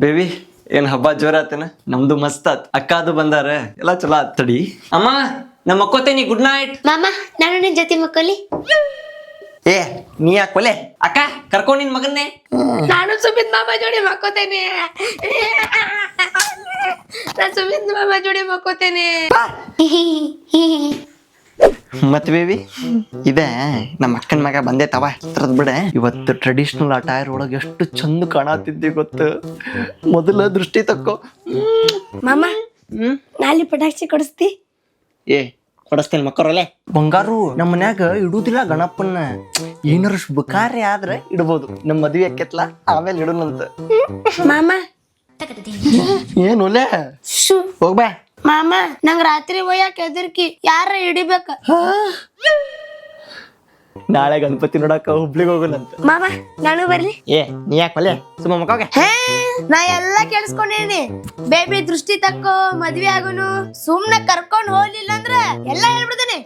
Baby ಏನ್ ಹಬ್ಬ ಜೋರ ಆತೇನ? ನಮ್ದು ಮಸ್ತ್ ಆತ್. ಅಕ್ಕಾದು ಬಂದಾರ, ಎಲ್ಲಾ ಚಲೋ ಆತ್ ತಡಿ. ಅಮ್ಮ ನಾ ಮಕ್ಕೋತೇನಿ, ಗುಡ್ ನೈಟ್. ಮಾಮ ನಾನು ನಿನ್ ಜೊತೆ ಮಕ್ಕಳಿ. ಏ ನೀ ಯಾಕೊಲೆ? ಅಕ್ಕ ಕರ್ಕೊಂಡ್ ನಿನ್ ಮಗನ್ನೇ. ನಾನು ಸುಮಿತ್ ಮಾಮ ಜೋಡಿ ಮಕ್ಕೋತೇನೆ. ನಾನು ಸುಮಿತ್ ಮಾಮ ಜೋಡಿ ಮಕ್ಕೋತೇನೆ. ಮತ್ ಬೇಬಿ ಇದೇ ನಮ್ಮ ಅಕ್ಕನ ಮಗ ಬಂದೆ ತವ ತರದ್ ಬಿಡ. ಇವತ್ತು ಟ್ರೆಡಿಷನಲ್ ಅಟೈರ್ ಒಳಗೆ ಎಷ್ಟು ಚಂದ ಕಾಣತಿದ್ದಿ ಗೊತ್ತ. ಮೊದಲ ದೃಷ್ಟಿ ತಕ್ಕೋ. ಮಾಮ ನಾಳೆ ಪಟಾಕ್ಷಿ ಕೊಡಿಸ್ತಿ? ಏ ಕೊಡಸ್ತೇನೆ ಮಕ್ಕರಲ್ಲೇ. ಬಂಗಾರು ನಮ್ಮ ಮನ್ಯಾಗ ಇಡುದಿಲ್ಲ ಗಣಪನ್ನ. ಏನಾರ ಶುಭ ಕಾರ್ಯ ಆದ್ರೆ ಇಡ್ಬೋದು. ನಮ್ಮ ಮದ್ವೆ ಆಕೆತ್ಲಾ ಆಮೇಲೆ ಇಡುನಂತ. ಮಾಮ ಏನು ಒಲೆ ಹೋಗ್ಬಾ. ಮಾಮ ನಂಗ್ ರಾತ್ರಿ ಒಯ್ಯಾಕ ಎದರ್ಕಿ, ಯಾರ ಹಿಡಿಬೇಕ. ನಾಳೆ ಗಣಪತಿ ನೋಡಕ ಹುಬ್ಳಿಗೆ ಹೋಗೋಣಂತ. ಮಾಮ ನಾನು ಬರ್ಲಿ? ಏ ನೀ ಯಾಕೆ ಒಲೆ ಸುಮ್ಮ ಮಕ್ಕೋಗೆ. ನಾ ಎಲ್ಲಾ ಕೇಳಿಸ್ಕೊಂಡೇನಿ. ಬೇಬಿ ದೃಷ್ಟಿ ತಕ್ಕೋ, ಮದ್ವೆ ಆಗೋನು. ಸುಮ್ನೆ ಕರ್ಕೊಂಡ್ ಹೋಗ್ಲಿಲ್ಲ ಅಂದ್ರ ಎಲ್ಲಾ ಹೇಳ್ಬಿಡ್ತೇನೆ.